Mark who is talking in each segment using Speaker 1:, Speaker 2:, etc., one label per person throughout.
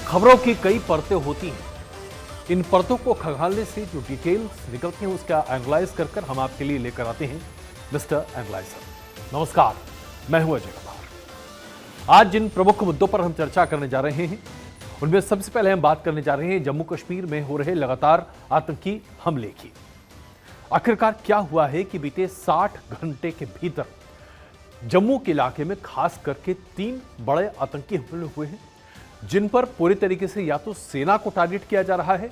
Speaker 1: खबरों की कई परतें होती हैं। इन परतों को खंगालने से जो डिटेल्स निकलते हैं उसका एनालाइज कर हम आपके लिए लेकर आते हैं मिस्टर एनालाइजर। नमस्कार, मैं हूं अजय कुमार। आज जिन प्रमुख मुद्दों पर हम चर्चा करने जा रहे हैं उनमें सबसे पहले हम बात करने जा रहे हैं जम्मू कश्मीर में हो रहे लगातार आतंकी हमले की। आखिरकार क्या हुआ है कि बीते 60 घंटे के भीतर जम्मू के इलाके में खास करके 3 बड़े आतंकी हमले हुए हैं, जिन पर पूरी तरीके से या तो सेना को टारगेट किया जा रहा है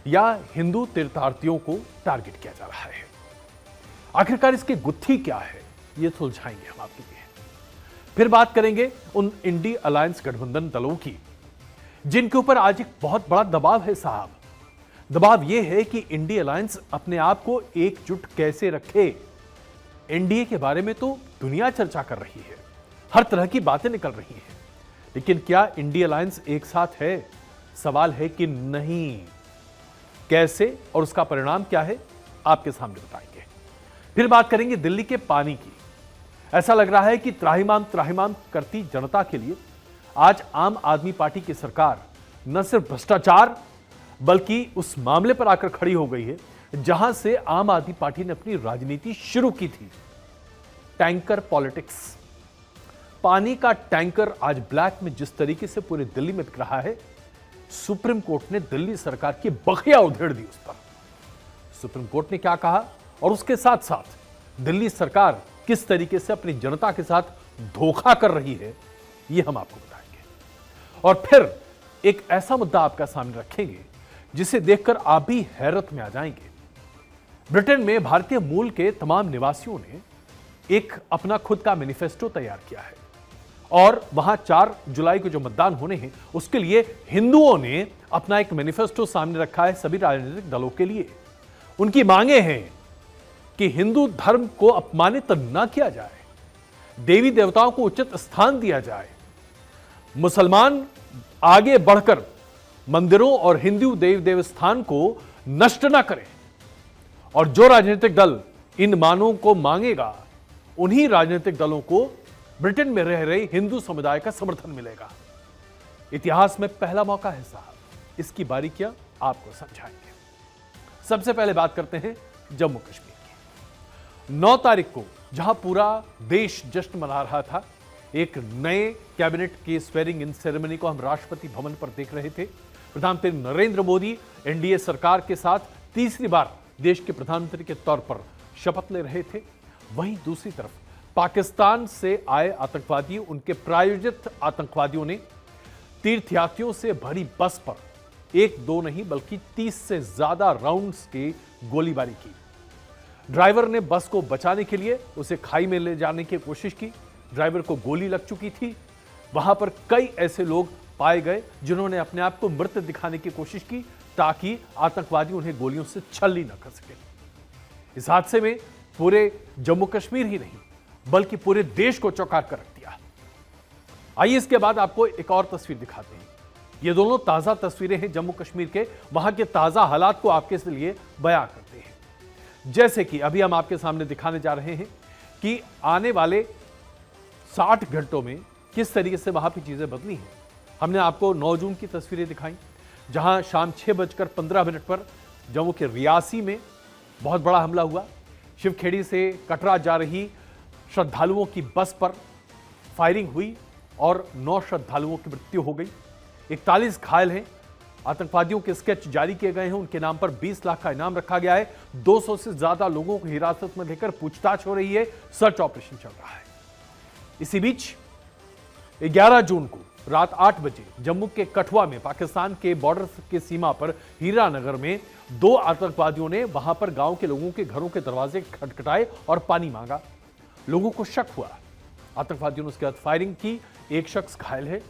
Speaker 1: या हिंदू तीर्थयात्रियों को टारगेट किया जा रहा है। आखिरकार इसकी गुत्थी क्या है, ये सुलझाएंगे हम आपके लिए। फिर बात करेंगे उन इंडी अलायंस गठबंधन दलों की जिनके ऊपर आज एक बहुत बड़ा दबाव है साहब। दबाव यह है कि इंडी अलायंस अपने आप को एकजुट कैसे रखे। एनडीए के बारे में तो दुनिया चर्चा कर रही है, हर तरह की बातें निकल रही हैं, लेकिन क्या इंडी अलायंस एक साथ है? सवाल है कि नहीं। कैसे और उसका परिणाम क्या है, आपके सामने बताएंगे। फिर बात करेंगे दिल्ली के पानी की। ऐसा लग रहा है कि त्राहिमाम त्राहिमाम करती जनता के लिए आज आम आदमी पार्टी की सरकार न सिर्फ भ्रष्टाचार बल्कि उस मामले पर आकर खड़ी हो गई है जहां से आम आदमी पार्टी ने अपनी राजनीति शुरू की थी, टैंकर पॉलिटिक्स। पानी का टैंकर आज ब्लैक में जिस तरीके से पूरे दिल्ली में बिक रहा है, सुप्रीम कोर्ट ने दिल्ली सरकार की बखिया उधेड़ दी उस पर। सुप्रीम कोर्ट ने क्या कहा और उसके साथ साथ दिल्ली सरकार किस तरीके से अपनी जनता के साथ धोखा कर रही है, यह हम आपको बताएंगे। और फिर एक ऐसा मुद्दा आपका सामने रखेंगे जिसे देखकर आप भी हैरत में आ जाएंगे। ब्रिटेन में भारतीय मूल के तमाम निवासियों ने एक अपना खुद का मैनिफेस्टो तैयार किया है और वहां 4 जुलाई को जो मतदान होने हैं उसके लिए हिंदुओं ने अपना एक मैनिफेस्टो सामने रखा है सभी राजनीतिक दलों के लिए। उनकी मांगे हैं कि हिंदू धर्म को अपमानित न किया जाए, देवी देवताओं को उचित स्थान दिया जाए, मुसलमान आगे बढ़कर मंदिरों और हिंदू देव देवस्थान को नष्ट ना करें, और जो राजनीतिक दल इन मांगों को मांगेगा उन्हीं राजनीतिक दलों को ब्रिटेन में रह रहे हिंदू समुदाय का समर्थन मिलेगा। इतिहास में पहला मौका है साहब, इसकी बारीकियां आपको समझाएंगे। सबसे पहले बात करते हैं जम्मू कश्मीर की। 9 तारीख को जहां पूरा देश जश्न मना रहा था, एक नए कैबिनेट के स्वेरिंग इन सेरेमनी को हम राष्ट्रपति भवन पर देख रहे थे। प्रधानमंत्री नरेंद्र मोदी एनडीए सरकार के साथ तीसरी बार देश के प्रधानमंत्री के तौर पर शपथ ले रहे थे। वहीं दूसरी तरफ पाकिस्तान से आए आतंकवादी, उनके प्रायोजित आतंकवादियों ने तीर्थयात्रियों से भरी बस पर 1-2 नहीं बल्कि 30 से ज्यादा राउंड्स की गोलीबारी की। ड्राइवर ने बस को बचाने के लिए उसे खाई में ले जाने की कोशिश की। ड्राइवर को गोली लग चुकी थी। वहां पर कई ऐसे लोग पाए गए जिन्होंने अपने आप को मृत दिखाने की कोशिश की ताकि आतंकवादी उन्हें गोलियों से छलनी न कर सके। इस हादसे में पूरे जम्मू कश्मीर ही नहीं बल्कि पूरे देश को चौंका कर रख दिया। आइए इसके बाद आपको एक और तस्वीर दिखाते हैं। ये दोनों ताजा तस्वीरें हैं जम्मू कश्मीर के, वहां के ताजा हालात को आपके लिए बयां करते हैं। जैसे कि अभी हम आपके सामने दिखाने जा रहे हैं कि आने वाले 60 घंटों में किस तरीके से वहां की चीजें बदली हैं। हमने आपको 9 जून की तस्वीरें दिखाई जहां शाम 6:15 पर जम्मू के रियासी में बहुत बड़ा हमला हुआ। शिवखेड़ी से कटरा जा रही श्रद्धालुओं की बस पर फायरिंग हुई और 9 श्रद्धालुओं की मृत्यु हो गई, 41 घायल हैं। आतंकवादियों के स्केच जारी किए गए हैं, उनके नाम पर 20 लाख का इनाम रखा गया है। 200 से ज्यादा लोगों को हिरासत में लेकर पूछताछ हो रही है, सर्च ऑपरेशन चल रहा है। इसी बीच 11 जून को रात 8 बजे जम्मू के कठुआ में पाकिस्तान के बॉर्डर के सीमा पर हीरानगर में 2 आतंकवादियों ने वहां पर गांव के लोगों के घरों के दरवाजे खटखटाए और पानी मांगा। लोगों को शक हुआ, आतंकवादियों ने उसके बाद फायरिंग की। एक शख्स घायल है।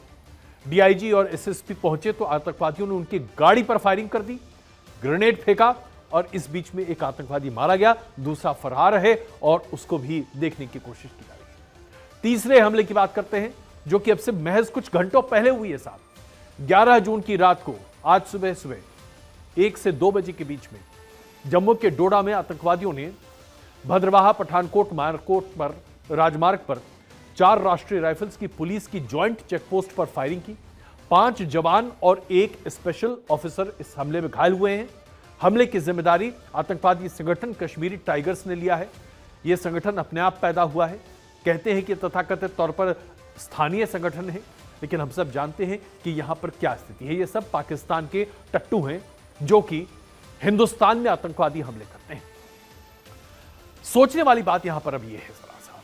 Speaker 1: डीआईजी और एसएसपी पहुंचे तो आतंकवादियों ने उनकी गाड़ी पर फायरिंग कर दी, ग्रेनेड फेंका और इस बीच में एक आतंकवादी मारा गया, दूसरा फरार है और उसको भी देखने की कोशिश की जा रही है। तीसरे हमले की बात करते हैं जो कि अब से महज कुछ घंटों पहले हुई है साहब। 11 जून की रात को आज सुबह 1 से 2 बजे के बीच में जम्मू के डोडा में आतंकवादियों ने भद्रवाहा पठानकोट राजमार्ग पर 4 राष्ट्रीय राइफल्स की पुलिस की ज्वाइंट चेकपोस्ट पर फायरिंग की। 5 जवान और 1 स्पेशल ऑफिसर इस हमले में घायल हुए हैं। हमले की जिम्मेदारी आतंकवादी संगठन कश्मीरी टाइगर्स ने लिया है। यह संगठन अपने आप पैदा हुआ है। कहते हैं कि तथाकथित तौर पर स्थानीय संगठन है, लेकिन हम सब जानते हैं कि यहां पर क्या स्थिति है। ये सब पाकिस्तान के टट्टू हैं जो कि हिंदुस्तान में आतंकवादी हमले करते हैं। सोचने वाली बात यहां पर अब यह है जरा साहब,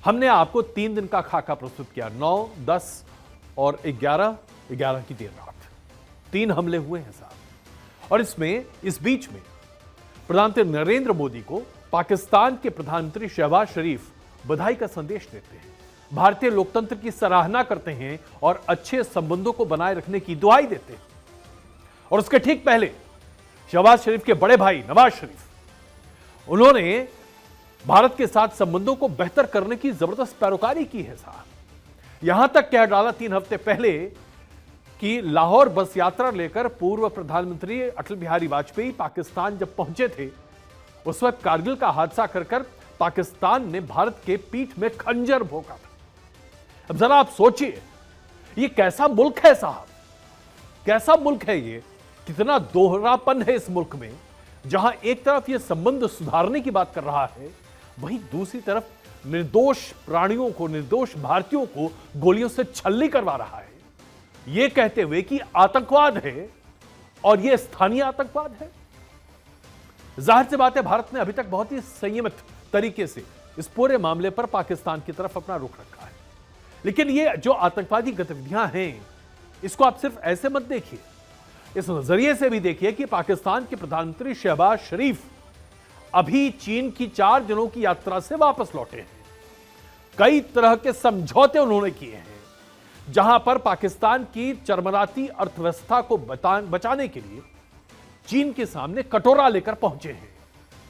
Speaker 1: हमने आपको 3 दिन का खाका प्रस्तुत किया, 9, 10 और 11 की देर रात 3 हमले हुए हैं साहब। और इस बीच में प्रधानमंत्री नरेंद्र मोदी को पाकिस्तान के प्रधानमंत्री शहबाज शरीफ बधाई का संदेश देते हैं, भारतीय लोकतंत्र की सराहना करते हैं और अच्छे संबंधों को बनाए रखने की दुआई देते हैं। और उसके ठीक पहले शहबाज शरीफ के बड़े भाई नवाज शरीफ, उन्होंने भारत के साथ संबंधों को बेहतर करने की जबरदस्त पैरोकारी की है साहब। यहां तक कह डाला 3 हफ्ते पहले कि लाहौर बस यात्रा लेकर पूर्व प्रधानमंत्री अटल बिहारी वाजपेयी पाकिस्तान जब पहुंचे थे, उस वक्त कारगिल का हादसा कर पाकिस्तान ने भारत के पीठ में खंजर भोंका था। अब जरा आप सोचिए, ये कैसा मुल्क है साहब, कैसा मुल्क है ये, कितना दोहरापन है इस मुल्क में, जहां एक तरफ ये संबंध सुधारने की बात कर रहा है, वहीं दूसरी तरफ निर्दोष प्राणियों को, निर्दोष भारतीयों को गोलियों से छल्ली करवा रहा है, ये कहते हुए कि आतंकवाद है और ये स्थानीय आतंकवाद है। जाहिर सी बात है, भारत ने अभी तक बहुत ही संयमित तरीके से इस पूरे मामले पर पाकिस्तान की तरफ अपना रुख रखा है। लेकिन ये जो आतंकवादी गतिविधियां हैं, इसको आप सिर्फ ऐसे मत देखिए, इस नजरिए से भी देखिए कि पाकिस्तान के प्रधानमंत्री शहबाज शरीफ अभी चीन की 4 दिनों की यात्रा से वापस लौटे हैं। कई तरह के समझौते उन्होंने किए हैं, जहां पर पाकिस्तान की चरमराती अर्थव्यवस्था को बचाने के लिए चीन के सामने कटोरा लेकर पहुंचे हैं,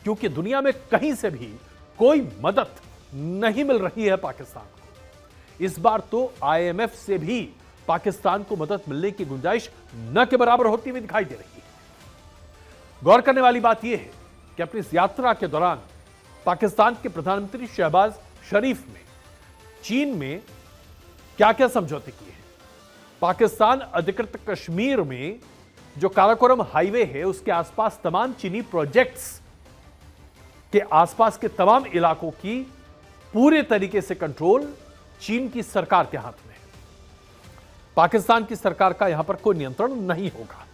Speaker 1: क्योंकि दुनिया में कहीं से भी कोई मदद नहीं मिल रही है पाकिस्तान को। इस बार तो IMF से भी पाकिस्तान को मदद मिलने की गुंजाइश न के बराबर होती हुई दिखाई दे रही है। गौर करने वाली बात यह है कि अपनी इस यात्रा के दौरान पाकिस्तान के प्रधानमंत्री शहबाज शरीफ ने चीन में क्या क्या समझौते किए हैं। पाकिस्तान अधिकृत कश्मीर में जो काराकोरम हाईवे है, उसके आसपास तमाम चीनी प्रोजेक्ट्स के आसपास के तमाम इलाकों की पूरे तरीके से कंट्रोल चीन की सरकार के हाथ में है। पाकिस्तान की सरकार का यहां पर कोई नियंत्रण नहीं होगा।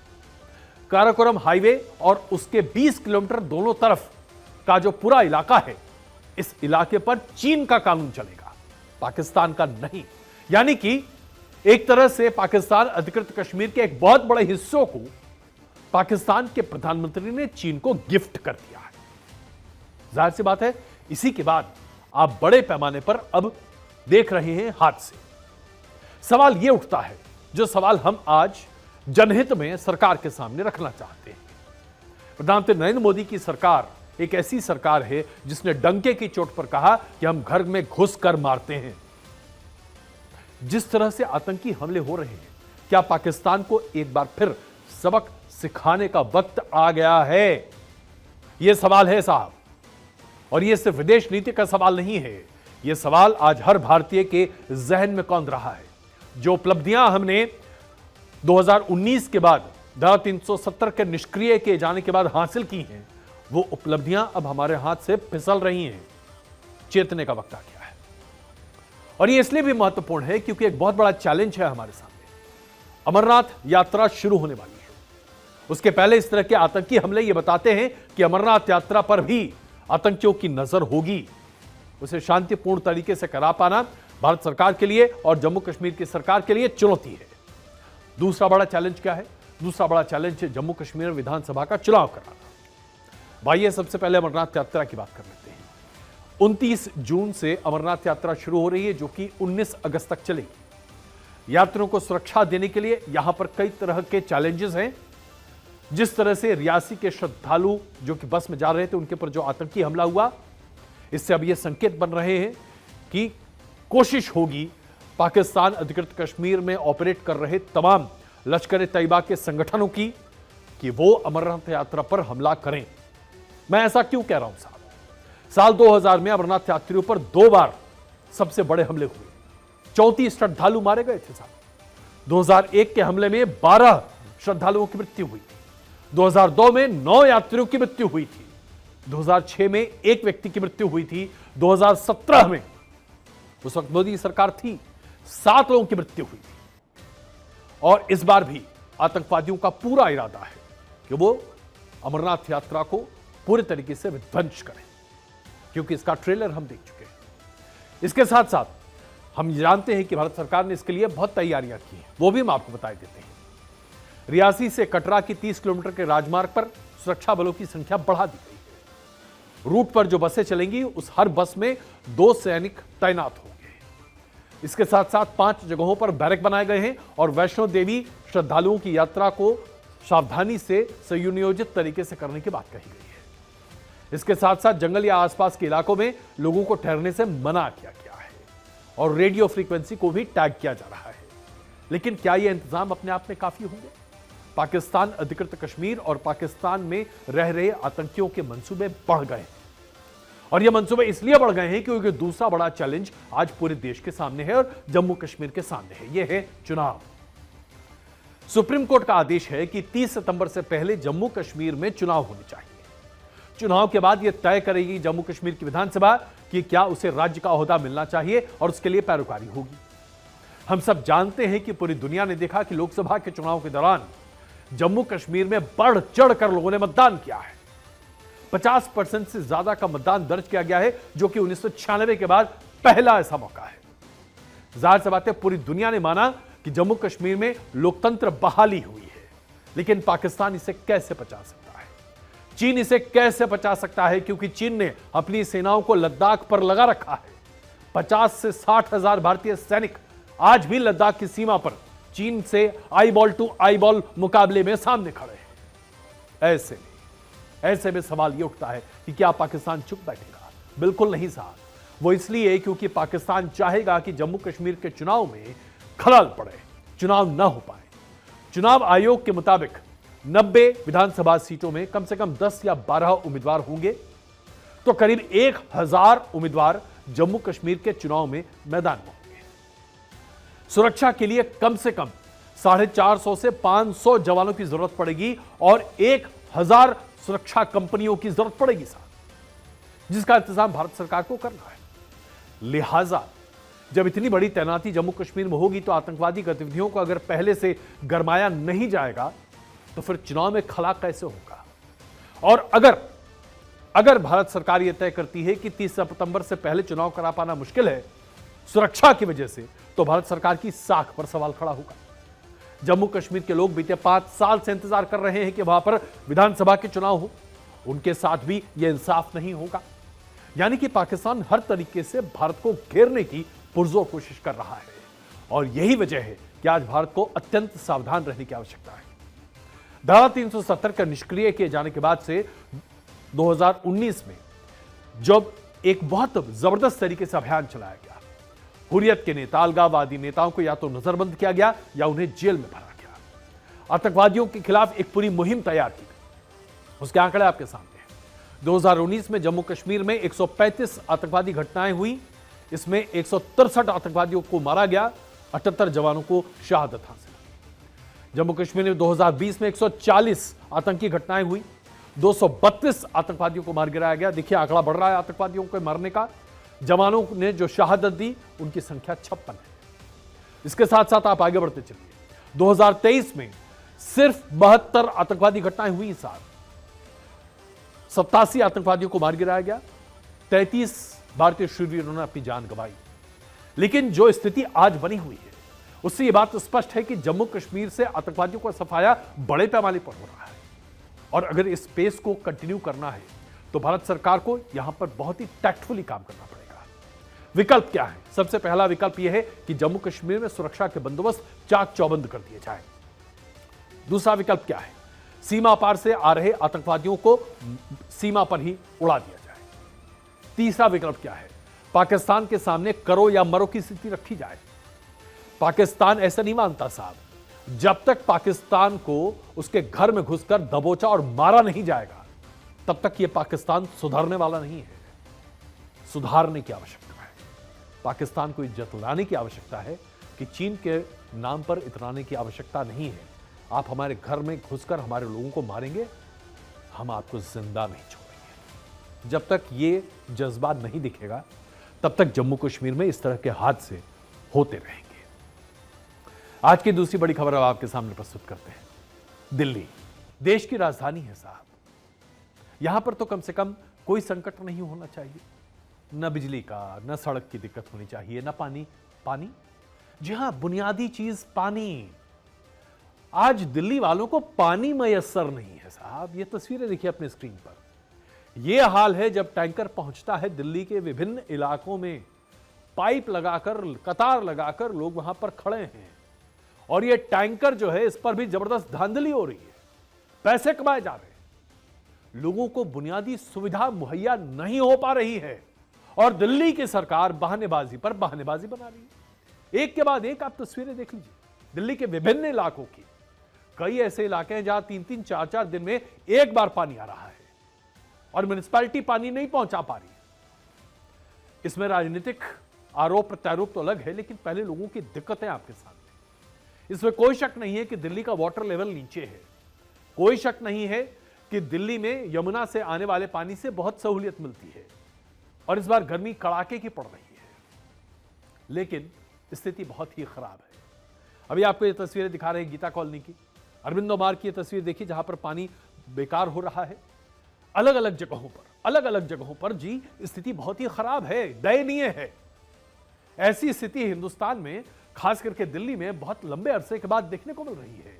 Speaker 1: काराकोरम हाईवे और उसके 20 किलोमीटर दोनों तरफ का जो पूरा इलाका है, इस इलाके पर चीन का कानून चलेगा, पाकिस्तान का नहीं। यानी कि एक तरह से पाकिस्तान अधिकृत कश्मीर के एक बहुत बड़े हिस्सों को पाकिस्तान के प्रधानमंत्री ने चीन को गिफ्ट कर दिया है। जाहिर सी बात है, इसी के बाद आप बड़े पैमाने पर अब देख रहे हैं हादसे। सवाल यह उठता है, जो सवाल हम आज जनहित में सरकार के सामने रखना चाहते हैं। प्रधानमंत्री नरेंद्र मोदी की सरकार एक ऐसी सरकार है जिसने डंके की चोट पर कहा कि हम घर में घुस कर मारते हैं। जिस तरह से आतंकी हमले हो रहे हैं, क्या पाकिस्तान को एक बार फिर सबक सिखाने का वक्त आ गया है? यह सवाल है साहब। और यह सिर्फ विदेश नीति का सवाल नहीं है, यह सवाल आज हर भारतीय के जहन में कौंध रहा है। जो उपलब्धियां हमने 2019 के बाद धारा 370 के निष्क्रिय किए जाने के बाद हासिल की हैं, वो उपलब्धियां अब हमारे हाथ से फिसल रही हैं। चेतने का वक्त आ गया है। और ये इसलिए भी महत्वपूर्ण है क्योंकि एक बहुत बड़ा चैलेंज है हमारे सामने। अमरनाथ यात्रा शुरू होने वाली है। उसके पहले इस तरह के आतंकी हमले ये बताते हैं कि अमरनाथ यात्रा पर भी आतंकियों की नजर होगी। उसे शांतिपूर्ण तरीके से करा पाना भारत सरकार के लिए और जम्मू कश्मीर की सरकार के लिए चुनौती है। दूसरा बड़ा चैलेंज क्या है? दूसरा बड़ा चैलेंज है जम्मू कश्मीर विधानसभा का चुनाव कराना। भाइये, सबसे पहले अमरनाथ यात्रा की बात कर लेते हैं। 29 जून से अमरनाथ यात्रा शुरू हो रही है, जो कि 19 अगस्त तक चलेगी। यात्रियों को सुरक्षा देने के लिए यहां पर कई तरह के चैलेंजेस हैं। जिस तरह से रियासी के श्रद्धालु जो कि बस में जा रहे थे, उनके ऊपर जो आतंकी हमला हुआ, इससे अब यह संकेत बन रहे हैं कि कोशिश होगी पाकिस्तान अधिकृत कश्मीर में ऑपरेट कर रहे तमाम लश्कर-ए-तैयबा के संगठनों की कि वो अमरनाथ यात्रा पर हमला करें। मैं ऐसा क्यों कह रहा हूं साहब? साल 2000 में अमरनाथ यात्रियों पर 2 बार सबसे बड़े हमले हुए, 34 श्रद्धालु मारे गए थे साहब। 2001 के हमले में 12 श्रद्धालुओं की मृत्यु हुई थी। 2002 में 9 यात्रियों की मृत्यु हुई थी। 2006 में एक व्यक्ति की मृत्यु हुई थी। 2017 में, उस वक्त मोदी सरकार थी, 7 लोगों की मृत्यु हुई थी। और इस बार भी आतंकवादियों का पूरा इरादा है कि वो अमरनाथ यात्रा को पूरे तरीके से विध्वंस करें, क्योंकि इसका ट्रेलर हम देख चुके हैं। इसके साथ साथ हम जानते हैं कि भारत सरकार ने इसके लिए बहुत तैयारियां की हैं, वो भी हम आपको बता देते हैं। रियासी से कटरा की 30 किलोमीटर के राजमार्ग पर सुरक्षा बलों की संख्या बढ़ा दी गई है। रूट पर जो बसें चलेंगी, उस हर बस में 2 सैनिक तैनात होंगे। इसके साथ साथ 5 जगहों पर बैरक बनाए गए हैं और वैष्णो देवी श्रद्धालुओं की यात्रा को सावधानी से सुनियोजित तरीके से करने की बात कही गई है। इसके साथ साथ जंगल या आसपास के इलाकों में लोगों को ठहरने से मना किया गया है और रेडियो फ्रीक्वेंसी को भी टैग किया जा रहा है। लेकिन क्या यह इंतजाम अपने आप में काफी होंगे? पाकिस्तान अधिकृत कश्मीर और पाकिस्तान में रह रहे आतंकियों के मंसूबे बढ़ गए हैं, और यह मंसूबे इसलिए बढ़ गए हैं क्योंकि दूसरा बड़ा चैलेंज आज पूरे देश के सामने है और जम्मू कश्मीर के सामने है। यह है चुनाव। सुप्रीम कोर्ट का आदेश है कि 30 सितंबर से पहले जम्मू कश्मीर में चुनाव होने चाहिए। चुनाव के बाद यह तय करेगी जम्मू कश्मीर की विधानसभा कि क्या उसे राज्य का ओहदा मिलना चाहिए और उसके लिए पैरोकारी होगी। हम सब जानते हैं कि पूरी दुनिया ने देखा कि लोकसभा के चुनाव के दौरान जम्मू कश्मीर में बढ़ चढ़कर लोगों ने मतदान किया है। 50% से ज्यादा का मतदान दर्ज किया गया है, जो कि 1996 के बाद पहला ऐसा मौका है। जाहिर सी बात है, पूरी दुनिया ने माना कि जम्मू कश्मीर में लोकतंत्र बहाली हुई है। लेकिन पाकिस्तान इसे कैसे बचा सकता है? चीन इसे कैसे बचा सकता है? क्योंकि चीन ने अपनी सेनाओं को लद्दाख पर लगा रखा है। 50 से 60 हजार भारतीय सैनिक आज भी लद्दाख की सीमा पर चीन से eyeball to eyeball मुकाबले में सामने खड़े हैं। ऐसे में सवाल यह उठता है कि क्या पाकिस्तान चुप बैठेगा? बिल्कुल नहीं साहब। वो इसलिए क्योंकि पाकिस्तान चाहेगा कि जम्मू कश्मीर के चुनाव में खलल पड़े, चुनाव ना हो पाए। चुनाव आयोग के मुताबिक 90 विधानसभा सीटों में कम से कम 10 या 12 उम्मीदवार होंगे, तो करीब 1000 उम्मीदवार जम्मू कश्मीर के चुनाव में मैदान में होंगे। सुरक्षा के लिए कम से कम 450 से 500 जवानों की जरूरत पड़ेगी और 1000 सुरक्षा कंपनियों की जरूरत पड़ेगी साहब, जिसका इंतजाम भारत सरकार को करना है। लिहाजा जब इतनी बड़ी तैनाती जम्मू कश्मीर में होगी, तो आतंकवादी गतिविधियों को अगर पहले से गरमाया नहीं जाएगा, तो फिर चुनाव में खला कैसे होगा? और अगर भारत सरकार यह तय करती है कि 30 सितंबर से पहले चुनाव करा पाना मुश्किल है सुरक्षा की वजह से, तो भारत सरकार की साख पर सवाल खड़ा होगा। जम्मू कश्मीर के लोग बीते 5 साल से इंतजार कर रहे हैं कि वहां पर विधानसभा के चुनाव हो, उनके साथ भी यह इंसाफ नहीं होगा। यानी कि पाकिस्तान हर तरीके से भारत को घेरने की पुरजोर कोशिश कर रहा है, और यही वजह है कि आज भारत को अत्यंत सावधान रहने की आवश्यकता है। धारा 370 का निष्क्रिय किए जाने के बाद से 2019 में जब एक बहुत जबरदस्त तरीके से अभियान चलाया गया, हुर्रियत के नेता, अलगाववादी नेताओं को या तो नजरबंद किया गया या उन्हें जेल में भरा गया। आतंकवादियों के खिलाफ एक पूरी मुहिम तैयार की गई। उसके आंकड़े आपके सामने हैं। 2019 में जम्मू कश्मीर में 135 आतंकवादी घटनाएं हुई। इसमें 163 आतंकवादियों को मारा गया, 78 जवानों को शहादत हासिल। जम्मू कश्मीर में 2020 में 140 आतंकी घटनाएं हुई, 232 आतंकवादियों को मार गिराया गया। देखिए आंकड़ा बढ़ रहा है आतंकवादियों को मारने का। जवानों ने जो शहादत दी, उनकी संख्या 56 है। इसके साथ साथ आप आगे बढ़ते चलिए। 2023 में सिर्फ 72 आतंकवादी घटनाएं हुई साहब। 87 आतंकवादियों को मार गिराया गया, 33 भारतीय शूरवीरों ने अपनी जान गंवाई। लेकिन जो स्थिति आज बनी हुई है, उससे यह बात स्पष्ट है कि जम्मू कश्मीर से आतंकवादियों का सफाया बड़े पैमाने पर हो रहा है, और अगर इस पेस को कंटिन्यू करना है तो भारत सरकार को यहां पर बहुत ही टैक्टफुली काम करना पड़ेगा। विकल्प क्या है? सबसे पहला विकल्प यह है कि जम्मू कश्मीर में सुरक्षा के बंदोबस्त चाक चौबंद कर दिए जाए। दूसरा विकल्प क्या है? सीमा पार से आ रहे आतंकवादियों को सीमा पर ही उड़ा दिया जाए। तीसरा विकल्प क्या है? पाकिस्तान के सामने करो या मरो की स्थिति रखी जाए। पाकिस्तान ऐसा नहीं मानता साहब। जब तक पाकिस्तान को उसके घर में घुसकर दबोचा और मारा नहीं जाएगा, तब तक यह पाकिस्तान सुधरने वाला नहीं है। सुधारने की आवश्यकता है, पाकिस्तान को इज्जत लाने की आवश्यकता है, कि चीन के नाम पर इतराने की आवश्यकता नहीं है। आप हमारे घर में घुसकर हमारे लोगों को मारेंगे, हम आपको जिंदा नहीं छोड़ेंगे। जब तक ये जज्बा नहीं दिखेगा, तब तक जम्मू कश्मीर में इस तरह के हादसे होते रहेंगे। आज की दूसरी बड़ी खबर अब आपके सामने प्रस्तुत करते हैं। दिल्ली देश की राजधानी है साहब। यहां पर तो कम से कम कोई संकट नहीं होना चाहिए। न बिजली का, न सड़क की दिक्कत होनी चाहिए, न पानी। जी हां, बुनियादी चीज पानी। आज दिल्ली वालों को पानी मयस्सर नहीं है साहब। ये तस्वीरें देखिए अपने स्क्रीन पर। यह हाल है जब टैंकर पहुंचता है दिल्ली के विभिन्न इलाकों में। पाइप लगाकर, कतार लगाकर लोग वहां पर खड़े हैं और यह टैंकर जो है, इस पर भी जबरदस्त धांधली हो रही है। पैसे कमाए जा रहे हैं, लोगों को बुनियादी सुविधा मुहैया नहीं हो पा रही है और दिल्ली की सरकार बहानेबाजी पर बहानेबाजी बना रही है। एक के बाद एक आप तस्वीरें देख लीजिए दिल्ली के विभिन्न इलाकों की। कई ऐसे इलाके हैं जहां 3-3, 4-4 दिन में एक बार पानी आ रहा है और म्युनिसिपैलिटी पानी नहीं पहुंचा पा रही। इसमें राजनीतिक आरोप प्रत्यारोप तो अलग है, लेकिन पहले लोगों की दिक्कतें आपके सामने। इसमें कोई शक नहीं है कि दिल्ली का वाटर लेवल नीचे है। कोई शक नहीं है कि दिल्ली में यमुना से आने वाले पानी से बहुत सहूलियत मिलती है और इस बार गर्मी कड़ाके की पड़ रही है, लेकिन स्थिति बहुत ही खराब है। अभी आपको ये तस्वीरें दिखा रहे हैं गीता कॉलोनी की, अरविंदो मार्ग की ये तस्वीर देखिए जहां पर पानी बेकार हो रहा है। अलग अलग जगहों पर जी स्थिति बहुत ही खराब है, दयनीय है। ऐसी स्थिति हिंदुस्तान में, खास करके दिल्ली में बहुत लंबे अरसे के बाद देखने को मिल रही है।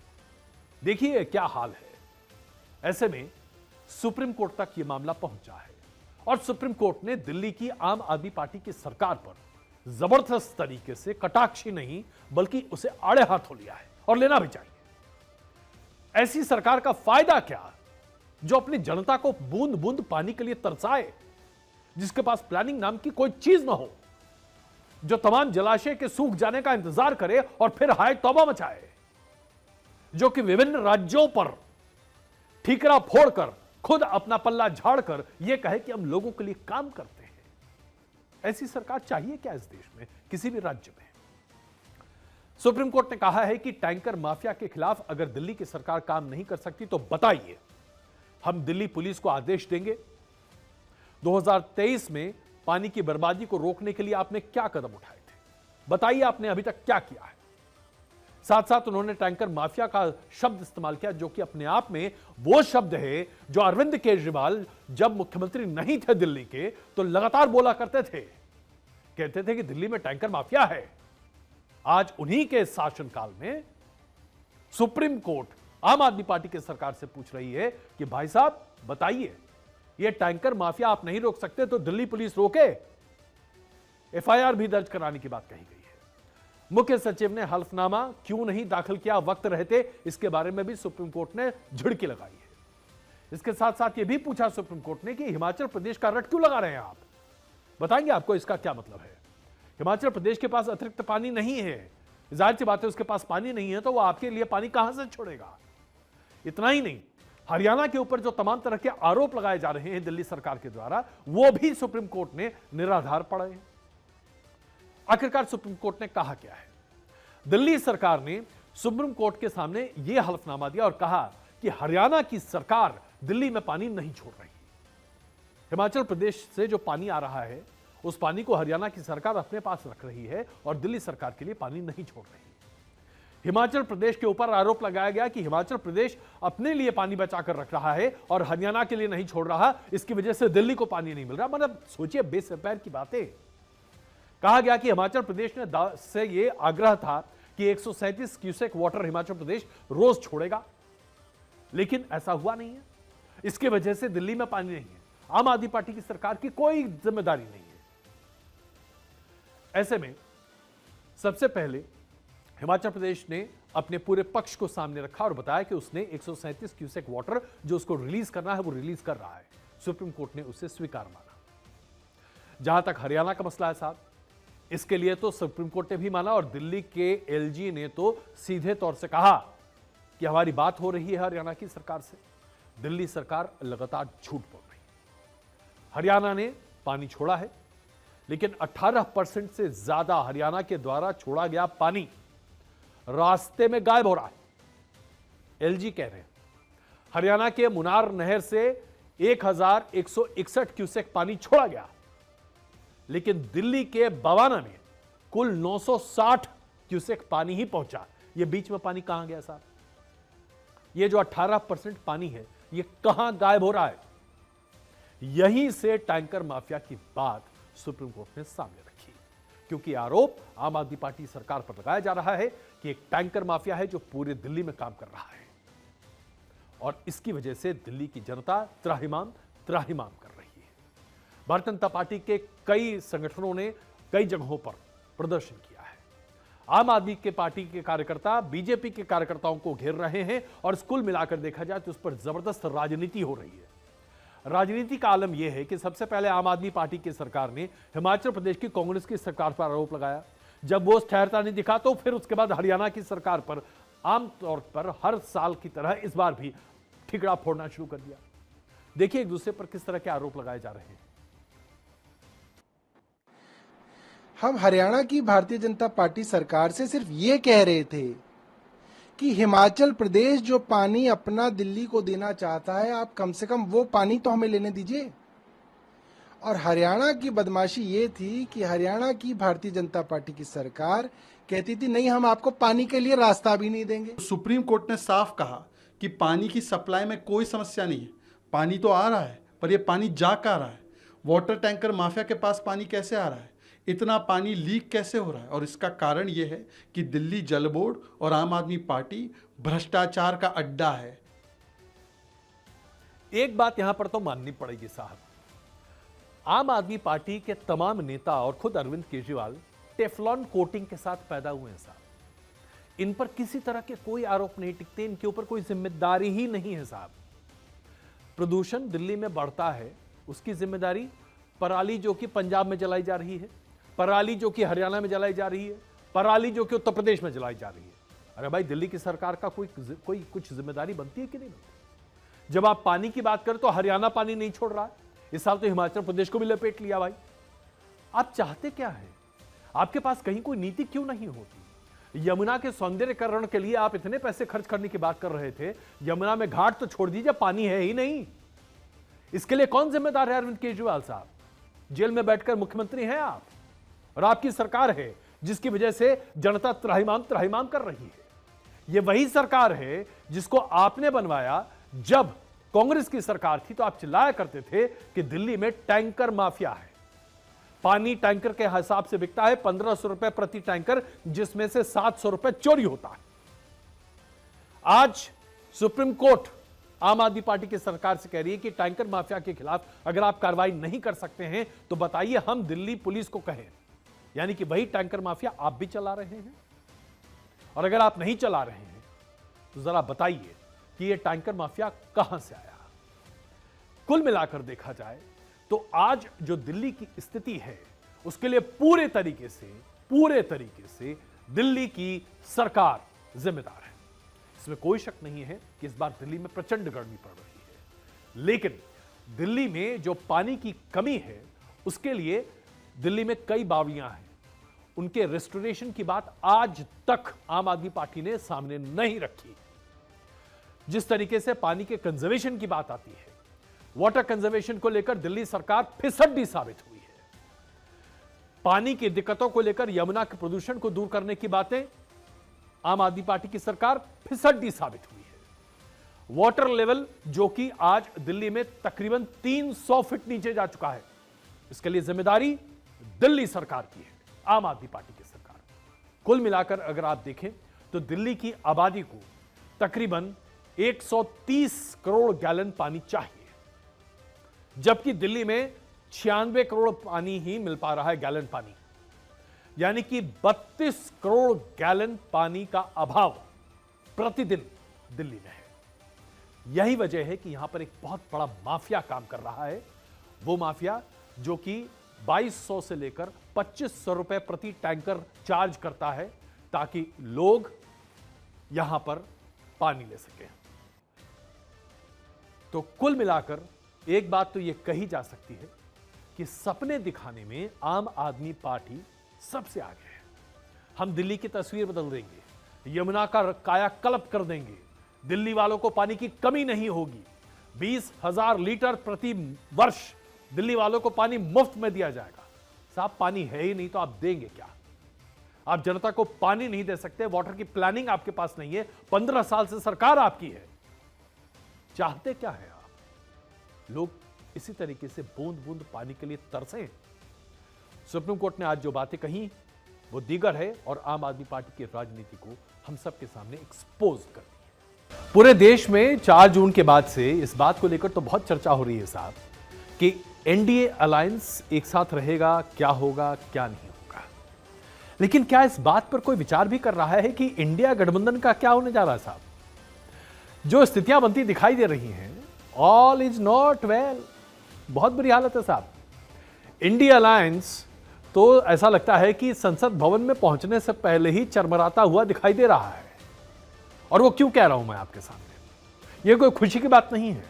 Speaker 1: देखिए क्या हाल है। ऐसे में सुप्रीम कोर्ट तक यह मामला पहुंचा है और सुप्रीम कोर्ट ने दिल्ली की आम आदमी पार्टी की सरकार पर जबरदस्त तरीके से, कटाक्ष नहीं बल्कि उसे आड़े हाथों लिया है और लेना भी चाहिए। ऐसी सरकार का फायदा क्या जो अपनी जनता को बूंद बूंद पानी के लिए तरसाए, जिसके पास प्लानिंग नाम की कोई चीज ना हो, जो तमाम जलाशय के सूख जाने का इंतजार करे और फिर हाय तौबा मचाए, जो कि विभिन्न राज्यों पर ठीकरा फोड़कर खुद अपना पल्ला झाड़कर यह कहे कि हम लोगों के लिए काम करते हैं। ऐसी सरकार चाहिए क्या इस देश में, किसी भी राज्य में? सुप्रीम कोर्ट ने कहा है कि टैंकर माफिया के खिलाफ अगर दिल्ली की सरकार काम नहीं कर सकती तो बताइए, हम दिल्ली पुलिस को आदेश देंगे। 2023 में पानी की बर्बादी को रोकने के लिए आपने क्या कदम उठाए थे, बताइए आपने अभी तक क्या किया है। साथ साथ उन्होंने टैंकर माफिया का शब्द इस्तेमाल किया, जो कि अपने आप में वो शब्द है जो अरविंद केजरीवाल जब मुख्यमंत्री नहीं थे दिल्ली के तो लगातार बोला करते थे। कहते थे कि दिल्ली में टैंकर माफिया है। आज उन्हीं के शासनकाल में सुप्रीम कोर्ट आम आदमी पार्टी की सरकार से पूछ रही है कि भाई साहब बताइए, ये टैंकर माफिया आप नहीं रोक सकते तो दिल्ली पुलिस रोके। एफआईआर भी दर्ज कराने की बात कही गई है। मुख्य सचिव ने हल्फनामा क्यों नहीं दाखिल किया वक्त रहते, इसके बारे में भी सुप्रीम कोर्ट ने झिड़की लगाई है। इसके साथ साथ यह भी पूछा सुप्रीम कोर्ट ने कि हिमाचल प्रदेश का रट क्यों लगा रहे हैं आप, बताएंगे आपको इसका क्या मतलब है। हिमाचल प्रदेश के पास अतिरिक्त पानी नहीं है, जाहिर सी बात है उसके पास पानी नहीं है तो वो आपके लिए पानी कहां से छोड़ेगा। इतना ही नहीं, हरियाणा के ऊपर जो तमाम तरह के आरोप लगाए जा रहे हैं दिल्ली सरकार के द्वारा, वो भी सुप्रीम कोर्ट ने निराधार पड़े हैं। आखिरकार सुप्रीम कोर्ट ने कहा क्या है? दिल्ली सरकार ने सुप्रीम कोर्ट के सामने यह हल्फनामा दिया और कहा कि हरियाणा की सरकार दिल्ली में पानी नहीं छोड़ रही। हिमाचल प्रदेश से जो पानी आ रहा है उस पानी को हरियाणा की सरकार अपने पास रख रही है और दिल्ली सरकार के लिए पानी नहीं छोड़ रही। हिमाचल प्रदेश के ऊपर आरोप लगाया गया कि हिमाचल प्रदेश अपने लिए पानी बचाकर रख रहा है और हरियाणा के लिए नहीं छोड़ रहा, इसकी वजह से दिल्ली को पानी नहीं मिल रहा। मतलब सोचिए बेसब्र की बातें। कहा गया कि हिमाचल प्रदेश ने से यह आग्रह था कि 137 क्यूसेक वाटर हिमाचल प्रदेश रोज छोड़ेगा, लेकिन ऐसा हुआ नहीं है। इसके वजह से दिल्ली में पानी नहीं है। आम आदमी पार्टी की सरकार की कोई जिम्मेदारी नहीं है। ऐसे में सबसे पहले हिमाचल प्रदेश ने अपने पूरे पक्ष को सामने रखा और बताया कि उसने 137 क्यूसेक वाटर जो उसको रिलीज करना है वो रिलीज कर रहा है। सुप्रीम कोर्ट ने उसे स्वीकार माना। जहां तक हरियाणा का मसला है साहब, इसके लिए तो सुप्रीम कोर्ट ने भी माना और दिल्ली के एलजी ने तो सीधे तौर से कहा कि हमारी बात हो रही है हरियाणा की सरकार से। दिल्ली सरकार लगातार झूठ बोल रही है। हरियाणा ने पानी छोड़ा है, लेकिन 18% से ज्यादा हरियाणा के द्वारा छोड़ा गया पानी रास्ते में गायब हो रहा है। एलजी कह रहे हैं हरियाणा के मुनार नहर से 1161 क्यूसेक पानी छोड़ा गया, लेकिन दिल्ली के बवाना में कुल 960 क्यूसेक पानी ही पहुंचा। यह बीच में पानी कहां गया साहब? यह जो 18% पानी है यह कहां गायब हो रहा है? यहीं से टैंकर माफिया की बात सुप्रीम कोर्ट ने सामने रखी, क्योंकि आरोप आम आदमी पार्टी सरकार पर लगाया जा रहा है कि एक टैंकर माफिया है जो पूरे दिल्ली में काम कर रहा है और इसकी वजह से दिल्ली की जनता त्राहिमाम कर रही है। भारतीय जनता पार्टी के कई संगठनों ने कई जगहों पर प्रदर्शन किया है। आम आदमी के पार्टी के कार्यकर्ता बीजेपी के कार्यकर्ताओं को घेर रहे हैं और कुल मिलाकर देखा जाए तो उस पर जबरदस्त राजनीति हो रही है। राजनीति का आलम यह है कि सबसे पहले आम आदमी पार्टी की सरकार ने हिमाचल प्रदेश की कांग्रेस की सरकार पर आरोप लगाया। जब वो ठहरता नहीं दिखा तो फिर उसके बाद हरियाणा की सरकार पर आमतौर पर हर साल की तरह इस बार भी ठिकरा फोड़ना शुरू कर दिया। देखिए एक दूसरे पर किस तरह के आरोप लगाए जा रहे हैं।
Speaker 2: हम हरियाणा की भारतीय जनता पार्टी सरकार से सिर्फ ये कह रहे थे कि हिमाचल प्रदेश जो पानी अपना दिल्ली को देना चाहता है, आप कम से कम वो पानी तो हमें लेने दीजिए। और हरियाणा की बदमाशी ये थी कि हरियाणा की भारतीय जनता पार्टी की सरकार कहती थी नहीं, हम आपको पानी के लिए रास्ता भी नहीं देंगे।
Speaker 3: सुप्रीम कोर्ट ने साफ कहा कि पानी की सप्लाई में कोई समस्या नहीं है, पानी तो आ रहा है, पर यह पानी जा कहाँ रहा है? वाटर टैंकर माफिया के पास पानी कैसे आ रहा है? इतना पानी लीक कैसे हो रहा है? और इसका कारण यह है कि दिल्ली जल बोर्ड और आम आदमी पार्टी भ्रष्टाचार का अड्डा है।
Speaker 1: एक बात यहां पर तो माननी पड़ेगी साहब, आम आदमी पार्टी के तमाम नेता और खुद अरविंद केजरीवाल टेफलॉन कोटिंग के साथ पैदा हुए हैं साहब। इन पर किसी तरह के कोई आरोप नहीं टिकते, इनके ऊपर कोई जिम्मेदारी ही नहीं है साहब। प्रदूषण दिल्ली में बढ़ता है, उसकी जिम्मेदारी पराली जो कि पंजाब में जलाई जा रही है, पराली जो कि हरियाणा में जलाई जा रही है, पराली जो कि उत्तर प्रदेश में जलाई जा रही है। अरे भाई, दिल्ली की सरकार का कोई कुछ जिम्मेदारी बनती है कि नहीं बनती? जब आप पानी की बात करें तो हरियाणा पानी नहीं छोड़ रहा है, इस साल तो हिमाचल प्रदेश को भी लपेट लिया। भाई आप चाहते क्या है? आपके पास कहीं कोई नीति क्यों नहीं होती? यमुना के सौंदर्यीकरण के लिए आप इतने पैसे खर्च करने की बात कर रहे थे, यमुना में घाट तो छोड़ दीजिए, पानी है ही नहीं। इसके लिए कौन जिम्मेदार है? अरविंद केजरीवाल साहब, जेल में बैठकर मुख्यमंत्री हैं आप और आपकी सरकार है जिसकी वजह से जनता त्राहिमाम कर रही है। यह वही सरकार है जिसको आपने बनवाया जब कांग्रेस की सरकार थी, तो आप चिल्लाया करते थे कि दिल्ली में टैंकर माफिया है, पानी टैंकर के हिसाब से बिकता है 1500 रुपए प्रति टैंकर, जिसमें से 700 रुपए चोरी होता है। आज सुप्रीम कोर्ट आम आदमी पार्टी की सरकार से कह रही है कि टैंकर माफिया के खिलाफ अगर आप कार्रवाई नहीं कर सकते हैं तो बताइए, हम दिल्ली पुलिस को कहें। यानी कि वही टैंकर माफिया आप भी चला रहे हैं, और अगर आप नहीं चला रहे हैं तो जरा बताइए कि यह टैंकर माफिया कहां से आया। कुल मिलाकर देखा जाए तो आज जो दिल्ली की स्थिति है उसके लिए पूरे तरीके से दिल्ली की सरकार जिम्मेदार है। इसमें कोई शक नहीं है कि इस बार दिल्ली में प्रचंड गर्मी पड़ रही है, लेकिन दिल्ली में जो पानी की कमी है उसके लिए दिल्ली में कई बावड़ियां हैं, उनके रेस्टोरेशन की बात आज तक आम आदमी पार्टी ने सामने नहीं रखी। जिस तरीके से पानी के कंजर्वेशन की बात आती है, वाटर कंजर्वेशन को लेकर दिल्ली सरकार फिसड्डी साबित हुई है। पानी की दिक्कतों को लेकर यमुना के प्रदूषण को दूर करने की बातें आम आदमी पार्टी की सरकार फिसड्डी साबित हुई है। वाटर लेवल जो कि आज दिल्ली में तकरीबन 300 फीट नीचे जा चुका है, इसके लिए जिम्मेदारी दिल्ली सरकार की है, आम आदमी पार्टी की सरकार। कुल मिलाकर अगर आप देखें तो दिल्ली की आबादी को तकरीबन 130 करोड़ गैलन पानी चाहिए, जबकि दिल्ली में 96 करोड़ पानी ही मिल पा रहा है, गैलन पानी। यानी कि 32 करोड़ गैलन पानी का अभाव प्रतिदिन दिल्ली में है। यही वजह है कि यहां पर एक बहुत बड़ा माफिया काम कर रहा है, वो माफिया जो कि 2200 से लेकर 2500 रुपए प्रति टैंकर चार्ज करता है ताकि लोग यहां पर पानी ले सकें। तो कुल मिलाकर एक बात तो यह कही जा सकती है कि सपने दिखाने में आम आदमी पार्टी सबसे आगे है। हम दिल्ली की तस्वीर बदल देंगे, यमुना का कायाकल्प कर देंगे, दिल्ली वालों को पानी की कमी नहीं होगी, 20,000 लीटर प्रति वर्ष दिल्ली वालों को पानी मुफ्त में दिया जाएगा। साहब पानी है ही नहीं तो आप देंगे क्या? आप जनता को पानी नहीं दे सकते, वाटर की प्लानिंग आपके पास नहीं है, 15 साल से सरकार आपकी है। चाहते क्या है आप? लोग इसी तरीके से बूंद बूंद पानी के लिए तरसे। सुप्रीम कोर्ट ने आज जो बातें कही वो दीगर है और आम आदमी पार्टी की राजनीति को हम सबके सामने एक्सपोज कर दी है। पूरे देश में 4 जून के बाद से इस बात को लेकर तो बहुत चर्चा हो रही है साहब कि एनडीए अलायंस एक साथ रहेगा, क्या होगा क्या नहीं होगा। लेकिन क्या इस बात पर कोई विचार भी कर रहा है कि इंडिया गठबंधन का क्या होने जा रहा है साहब? जो स्थितियां बनती दिखाई दे रही हैं, ऑल इज नॉट वेल, बहुत बुरी हालत है साहब। इंडिया अलायंस तो ऐसा लगता है कि संसद भवन में पहुंचने से पहले ही चरमराता हुआ दिखाई दे रहा है। और वो क्यों कह रहा हूं मैं आपके सामने? ये कोई खुशी की बात नहीं है,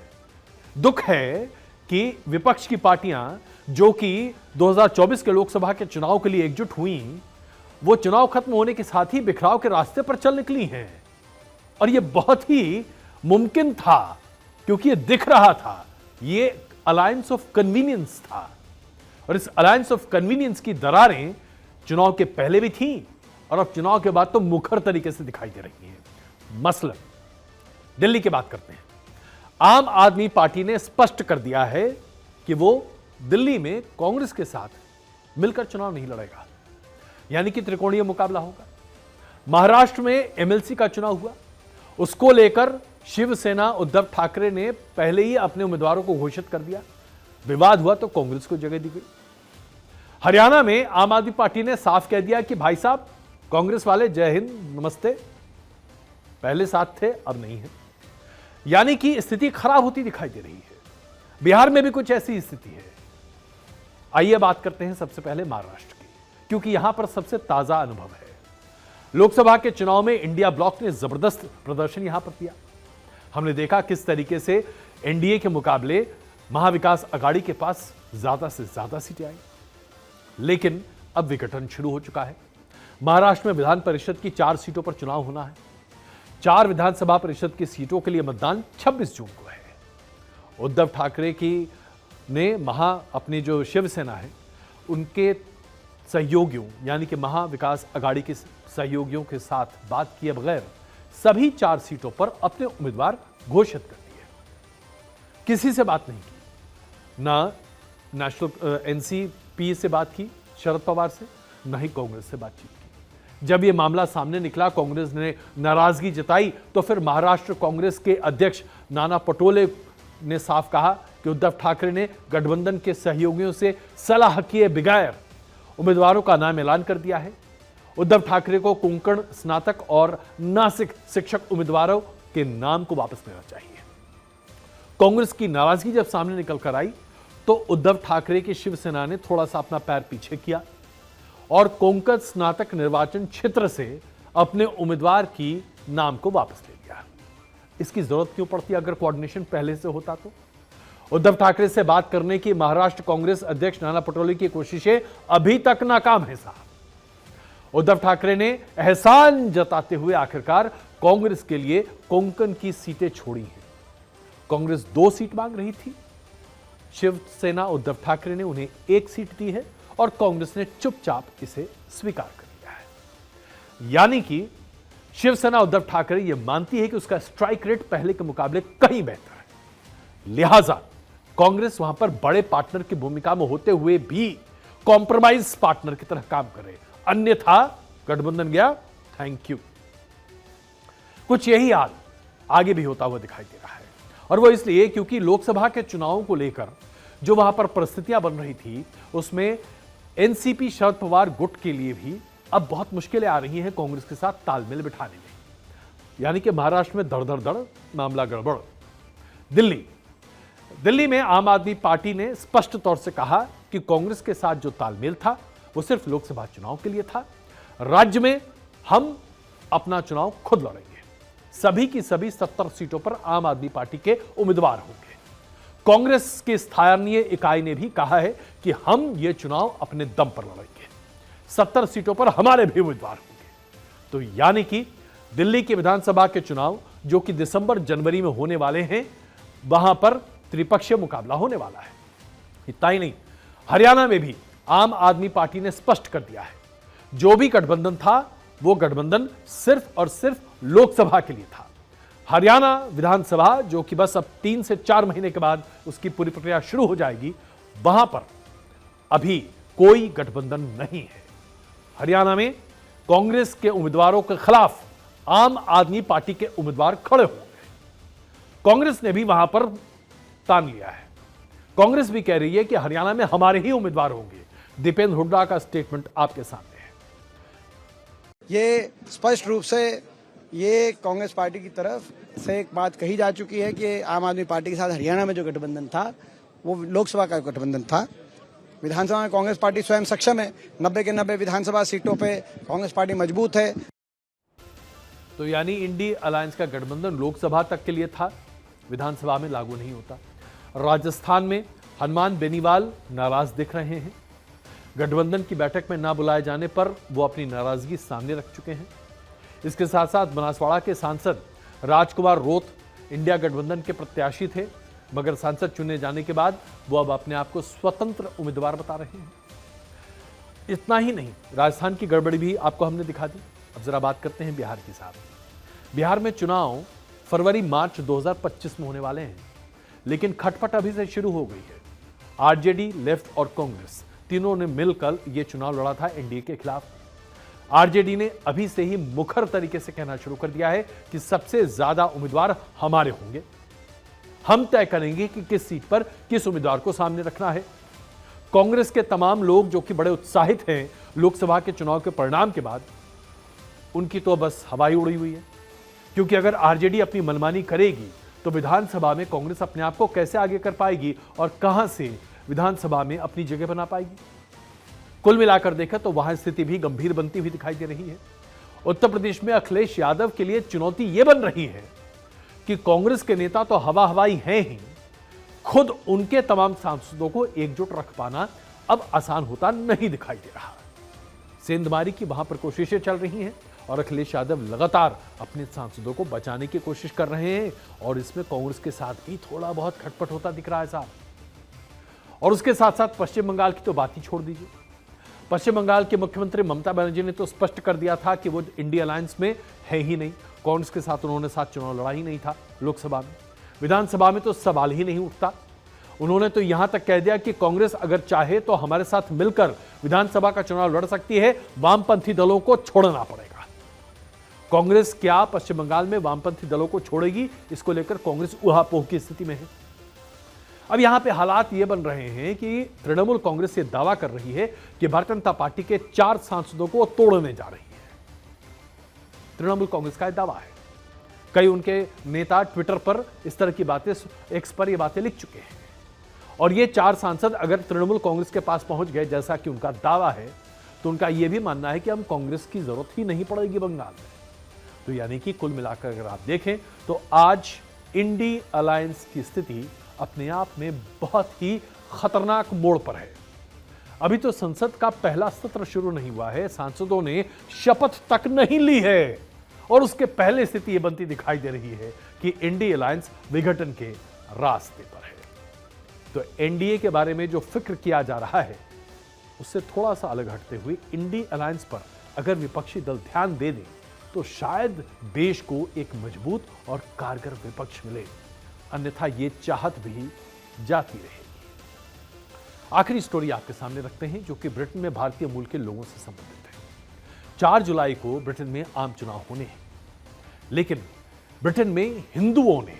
Speaker 1: दुख है कि विपक्ष की पार्टियां जो कि 2024 के लोकसभा के चुनाव के लिए एकजुट हुई, वो चुनाव खत्म होने के साथ ही बिखराव के रास्ते पर चल निकली हैं। और ये बहुत ही मुमकिन था क्योंकि ये दिख रहा था, ये अलायंस ऑफ कन्वीनियंस था। और इस अलायंस ऑफ कन्वीनियंस की दरारें चुनाव के पहले भी थी और अब चुनाव के बाद तो मुखर तरीके से दिखाई दे रही हैं। मसलन दिल्ली की बात करते हैं। आम आदमी पार्टी ने स्पष्ट कर दिया है कि वो दिल्ली में कांग्रेस के साथ मिलकर चुनाव नहीं लड़ेगा, यानी कि त्रिकोणीय मुकाबला होगा। महाराष्ट्र में एमएलसी का चुनाव हुआ, उसको लेकर शिवसेना उद्धव ठाकरे ने पहले ही अपने उम्मीदवारों को घोषित कर दिया। विवाद हुआ तो कांग्रेस को जगह दी गई। हरियाणा में आम आदमी पार्टी ने साफ कह दिया कि भाई साहब कांग्रेस वाले जय हिंद नमस्ते, पहले साथ थे अब नहीं है। यानी कि स्थिति खराब होती दिखाई दे रही है। बिहार में भी कुछ ऐसी स्थिति है। आइए बात करते हैं सबसे पहले महाराष्ट्र की, क्योंकि यहां पर सबसे ताजा अनुभव है। लोकसभा के चुनाव में इंडिया ब्लॉक ने जबरदस्त प्रदर्शन यहां पर किया। हमने देखा किस तरीके से एनडीए के मुकाबले महाविकास अघाड़ी के पास ज्यादा से ज्यादा सीटें आई। लेकिन अब विघटन शुरू हो चुका है। महाराष्ट्र में विधान परिषद की 4 सीटों पर चुनाव होना है। 4 विधानसभा परिषद की सीटों के लिए मतदान 26 जून को है। उद्धव ठाकरे की ने अपनी जो शिवसेना है उनके सहयोगियों यानी कि महाविकास अघाड़ी के सहयोगियों के साथ बात किए बगैर सभी 4 सीटों पर अपने उम्मीदवार घोषित कर दिए। किसी से बात नहीं की, ना नेशनल एनसीपी से बात की शरद पवार से, ना ही कांग्रेस से बातचीत की। जब यह मामला सामने निकला, कांग्रेस ने नाराजगी जताई तो फिर महाराष्ट्र कांग्रेस के अध्यक्ष नाना पटोले ने साफ कहा कि उद्धव ठाकरे ने गठबंधन के सहयोगियों से सलाह किए बगैर उम्मीदवारों का नाम ऐलान कर दिया है। उद्धव ठाकरे को कोंकण स्नातक और नासिक शिक्षक उम्मीदवारों के नाम को वापस लेना चाहिए। कांग्रेस की नाराजगी जब सामने निकल कर आई तो उद्धव ठाकरे की शिवसेना ने थोड़ा सा अपना पैर पीछे किया और कोंकण स्नातक निर्वाचन क्षेत्र से अपने उम्मीदवार की नाम को वापस ले लिया। इसकी जरूरत क्यों पड़ती अगर कोऑर्डिनेशन पहले से होता तो? उद्धव ठाकरे से बात करने की महाराष्ट्र कांग्रेस अध्यक्ष नाना पटोले की कोशिशें अभी तक नाकाम है साहब। उद्धव ठाकरे ने एहसान जताते हुए आखिरकार कांग्रेस के लिए कोंकण की सीटें छोड़ी हैं। कांग्रेस 2 सीट मांग रही थी, शिवसेना उद्धव ठाकरे ने उन्हें 1 सीट दी है और कांग्रेस ने चुपचाप इसे स्वीकार कर लिया है। यानी कि शिवसेना उद्धव ठाकरे यह मानती है कि उसका स्ट्राइक रेट पहले के मुकाबले कहीं बेहतर है, लिहाजा कांग्रेस वहां पर बड़े पार्टनर की भूमिका में होते हुए भी कॉम्प्रोमाइज पार्टनर की तरह काम करे, अन्यथा गठबंधन गया थैंक यू। कुछ यही हाल आगे भी होता हुआ दिखाई दे रहा है और वो इसलिए क्योंकि लोकसभा के चुनावों को लेकर जो वहां पर परिस्थितियां बन रही थी उसमें एनसीपी शरद पवार गुट के लिए भी अब बहुत मुश्किलें आ रही हैं कांग्रेस के साथ तालमेल बिठाने में। यानी कि महाराष्ट्र में धड़ धड़ धड़ मामला गड़बड़। दिल्ली में आम आदमी पार्टी ने स्पष्ट तौर से कहा कि कांग्रेस के साथ जो तालमेल था वो सिर्फ लोकसभा चुनाव के लिए था। राज्य में हम अपना चुनाव खुद लड़ेंगे। सभी की सभी 70 सीटों पर आम आदमी पार्टी के उम्मीदवार होंगे। कांग्रेस की स्थानीय इकाई ने भी कहा है कि हम ये चुनाव अपने दम पर लड़ेंगे, 70 सीटों पर हमारे भी उम्मीदवार होंगे। तो यानी कि दिल्ली के विधानसभा के चुनाव जो कि दिसंबर जनवरी में होने वाले हैं, वहां पर त्रिपक्षीय मुकाबला होने वाला है। इतना ही नहीं, हरियाणा में भी आम आदमी पार्टी ने स्पष्ट कर दिया है, जो भी गठबंधन था वो गठबंधन सिर्फ और सिर्फ लोकसभा के लिए था। हरियाणा विधानसभा जो कि बस अब 3 से 4 महीने के बाद उसकी पूरी प्रक्रिया शुरू हो जाएगी, वहां पर अभी कोई गठबंधन नहीं है। हरियाणा में कांग्रेस के उम्मीदवारों के खिलाफ आम आदमी पार्टी के उम्मीदवार खड़े होंगे। कांग्रेस ने भी वहां पर तान लिया है। कांग्रेस भी कह रही है कि हरियाणा में हमारे ही उम्मीदवार होंगे। दीपेंद्र हुड्डा का स्टेटमेंट आपके सामने है।
Speaker 4: ये स्पष्ट रूप से ये कांग्रेस पार्टी की तरफ से एक बात कही जा चुकी है कि आम आदमी पार्टी के साथ हरियाणा में जो गठबंधन था वो लोकसभा का गठबंधन था। विधानसभा में कांग्रेस पार्टी स्वयं सक्षम है, 90 के 90 विधानसभा सीटों पे कांग्रेस पार्टी मजबूत है।
Speaker 1: तो यानी इंडी अलायंस का गठबंधन लोकसभा तक के लिए था, विधानसभा में लागू नहीं होता। राजस्थान में हनुमान बेनीवाल नाराज दिख रहे हैं। गठबंधन की बैठक में ना बुलाए जाने पर वो अपनी नाराजगी सामने रख चुके हैं। इसके साथ साथ बनासवाड़ा के सांसद राजकुमार रोत इंडिया गठबंधन के प्रत्याशी थे, मगर सांसद चुने जाने के बाद वो अब अपने आप को स्वतंत्र उम्मीदवार बता रहे हैं। इतना ही नहीं, राजस्थान की गड़बड़ी भी आपको हमने दिखा दी। अब जरा बात करते हैं बिहार के साथ। बिहार में चुनाव फरवरी मार्च 2025 में होने वाले हैं, लेकिन खटपट अभी से शुरू हो गई है। आरजेडी, लेफ्ट और कांग्रेस तीनों ने मिलकर यह चुनाव लड़ा था एनडीए के खिलाफ। आरजेडी ने अभी से ही मुखर तरीके से कहना शुरू कर दिया है कि सबसे ज्यादा उम्मीदवार हमारे होंगे, हम तय करेंगे कि किस सीट पर किस उम्मीदवार को सामने रखना है। कांग्रेस के तमाम लोग जो कि बड़े उत्साहित हैं लोकसभा के चुनाव के परिणाम के बाद, उनकी तो बस हवाई उड़ी हुई है, क्योंकि अगर आरजेडी अपनी मनमानी करेगी तो विधानसभा में कांग्रेस अपने आप को कैसे आगे कर पाएगी और कहां से विधानसभा में अपनी जगह बना पाएगी। कुल मिलाकर देखें तो वहां स्थिति भी गंभीर बनती हुई दिखाई दे रही है। उत्तर प्रदेश में अखिलेश यादव के लिए चुनौती यह बन रही है कि कांग्रेस के नेता तो हवा हवाई हैं ही, खुद उनके तमाम सांसदों को एकजुट रख पाना अब आसान होता नहीं दिखाई दे रहा। सेंधमारी की वहां पर कोशिशें चल रही हैं और अखिलेश यादव लगातार अपने सांसदों को बचाने की कोशिश कर रहे हैं, और इसमें कांग्रेस के साथ भी थोड़ा बहुत खटपट होता दिख रहा है साहब। और उसके साथ साथ पश्चिम बंगाल की तो बात ही छोड़ दीजिए। पश्चिम बंगाल के मुख्यमंत्री ममता बनर्जी ने तो स्पष्ट कर दिया था कि वो इंडिया अलायंस में है ही नहीं। कांग्रेस के साथ उन्होंने चुनाव लड़ा ही नहीं था लोकसभा में, विधानसभा में तो सवाल ही नहीं उठता। उन्होंने तो यहां तक कह दिया कि कांग्रेस अगर चाहे तो हमारे साथ मिलकर विधानसभा का चुनाव लड़ सकती है, वामपंथी दलों को छोड़ना पड़ेगा। कांग्रेस क्या पश्चिम बंगाल में वामपंथी दलों को छोड़ेगी, इसको लेकर कांग्रेस ऊहापोह की स्थिति में है। अब यहां पे हालात ये बन रहे हैं कि तृणमूल कांग्रेस ये दावा कर रही है कि भारतीय जनता पार्टी के 4 सांसदों को तोड़ने जा रही है। तृणमूल कांग्रेस का दावा है। कई उनके नेता ट्विटर पर इस तरह की बातें, एक्स पर ये बातें लिख चुके हैं। और ये 4 सांसद अगर तृणमूल कांग्रेस के पास पहुंच गए, जैसा कि उनका दावा है, तो उनका यह भी मानना है कि हम कांग्रेस की जरूरत ही नहीं पड़ेगी बंगाल में। तो यानी कि कुल मिलाकर अगर आप देखें तो आज इंडी अलायंस की स्थिति अपने आप में बहुत ही खतरनाक मोड़ पर है। अभी तो संसद का पहला सत्र शुरू नहीं हुआ है, सांसदों ने शपथ तक नहीं ली है, और उसके पहले स्थिति यह बनती दिखाई दे रही है कि इंडी अलायंस विघटन के रास्ते पर है। तो एनडीए के बारे में जो फिक्र किया जा रहा है उससे थोड़ा सा अलग हटते हुए इंडी अलायंस पर अगर विपक्षी दल ध्यान दे दें तो शायद देश को एक मजबूत और कारगर विपक्ष मिले, अन्यथा ये चाहत भी जाती रहेगी। आखिरी स्टोरी आपके सामने रखते हैं जो कि ब्रिटेन में भारतीय मूल के लोगों से संबंधित है। 4 जुलाई को ब्रिटेन में आम चुनाव होने हैं, लेकिन ब्रिटेन में हिंदुओं ने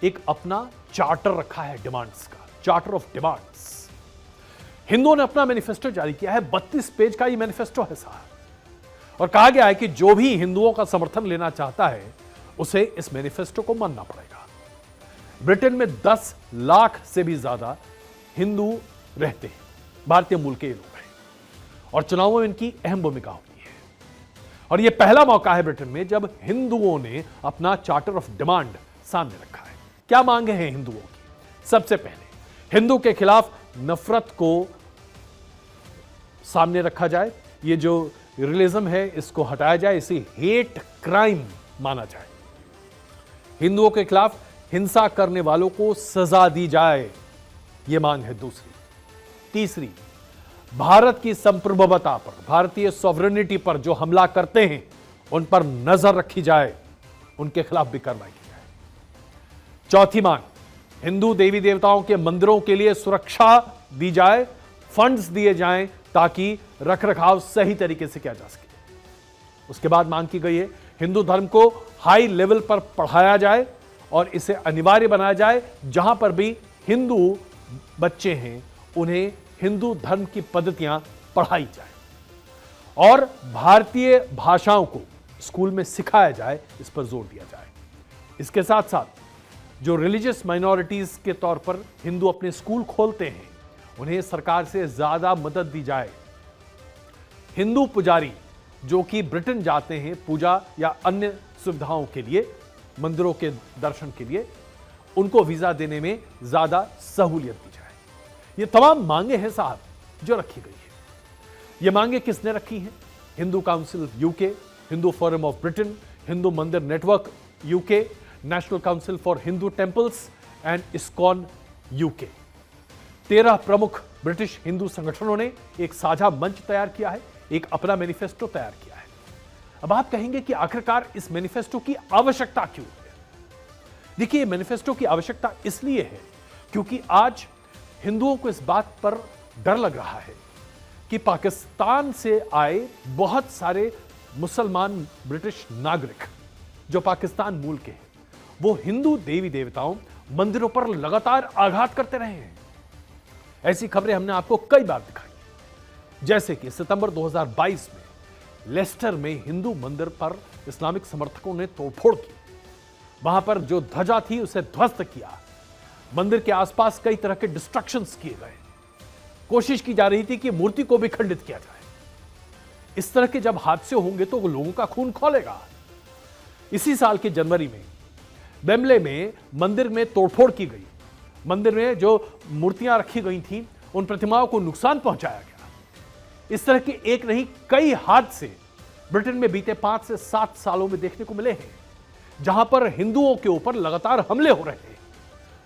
Speaker 1: एक अपना चार्टर रखा है डिमांड्स का, चार्टर ऑफ डिमांड्स। हिंदुओं ने अपना मैनिफेस्टो जारी किया है, 32 पेज का ये मैनिफेस्टो है साहब, और कहा गया है कि जो भी हिंदुओं का समर्थन लेना चाहता है उसे इस मैनिफेस्टो को मानना पड़ेगा। ब्रिटेन में 10 लाख से भी ज्यादा हिंदू रहते हैं, भारतीय मूल के लोग हैं, और चुनावों में इनकी अहम भूमिका होती है। और यह पहला मौका है ब्रिटेन में जब हिंदुओं ने अपना चार्टर ऑफ डिमांड सामने रखा है। क्या मांगे हैं हिंदुओं की? सबसे पहले हिंदू के खिलाफ नफरत को सामने रखा जाए, ये जो रियलिज्म है इसको हटाया जाए, इसे हेट क्राइम माना जाए। हिंदुओं के खिलाफ हिंसा करने वालों को सजा दी जाए, यह मांग है दूसरी। तीसरी, भारत की संप्रभुता पर, भारतीय सॉवरेनिटी पर जो हमला करते हैं उन पर नजर रखी जाए, उनके खिलाफ भी कार्रवाई की जाए। चौथी मांग, हिंदू देवी देवताओं के मंदिरों के लिए सुरक्षा दी जाए, फंड्स दिए जाएं ताकि रखरखाव सही तरीके से किया जा सके। उसके बाद मांग की गई है हिंदू धर्म को हाई लेवल पर पढ़ाया जाए और इसे अनिवार्य बनाया जाए, जहां पर भी हिंदू बच्चे हैं उन्हें हिंदू धर्म की पद्धतियां पढ़ाई जाए और भारतीय भाषाओं को स्कूल में सिखाया जाए, इस पर जोर दिया जाए। इसके साथ साथ जो रिलीजियस माइनॉरिटीज के तौर पर हिंदू अपने स्कूल खोलते हैं उन्हें सरकार से ज्यादा मदद दी जाए। हिंदू पुजारी जो कि ब्रिटेन जाते हैं पूजा या अन्य सुविधाओं के लिए, मंदिरों के दर्शन के लिए, उनको वीजा देने में ज्यादा सहूलियत दी जाए। ये तमाम मांगे हैं साहब जो रखी गई है। ये मांगे किसने रखी हैं? Hindu council UK, Hindu forum of Britain, Hindu Mandir network UK, national council for Hindu temples and ISKCON UK. 13 प्रमुख ब्रिटिश हिंदू संगठनों ने एक साझा मंच तैयार किया है, एक अपना मैनिफेस्टो तैयार किया है। अब आप कहेंगे कि आखिरकार इस मैनिफेस्टो की आवश्यकता क्यों है? देखिए, मैनिफेस्टो की आवश्यकता इसलिए है क्योंकि आज हिंदुओं को इस बात पर डर लग रहा है कि पाकिस्तान से आए बहुत सारे मुसलमान ब्रिटिश नागरिक जो पाकिस्तान मूल के हैं, वो हिंदू देवी देवताओं, मंदिरों पर लगातार आघात करते रहे हैं। ऐसी खबरें हमने आपको कई बार दिखाई, जैसे कि सितंबर 2022 में लेस्टर में हिंदू मंदिर पर इस्लामिक समर्थकों ने तोड़फोड़ की, वहां पर जो ध्वजा थी उसे ध्वस्त किया, मंदिर के आसपास कई तरह के डिस्ट्रक्शंस किए गए, कोशिश की जा रही थी कि मूर्ति को भी खंडित किया जाए। इस तरह के जब हादसे होंगे तो लोगों का खून खौलेगा। इसी साल के जनवरी में बेम्बले में मंदिर में तोड़फोड़ की गई, मंदिर में जो मूर्तियां रखी गई थीं उन प्रतिमाओं को नुकसान पहुंचाया गया। इस तरह के एक नहीं कई हादसे ब्रिटेन में बीते 5 से 7 सालों में देखने को मिले हैं, जहां पर हिंदुओं के ऊपर लगातार हमले हो रहे हैं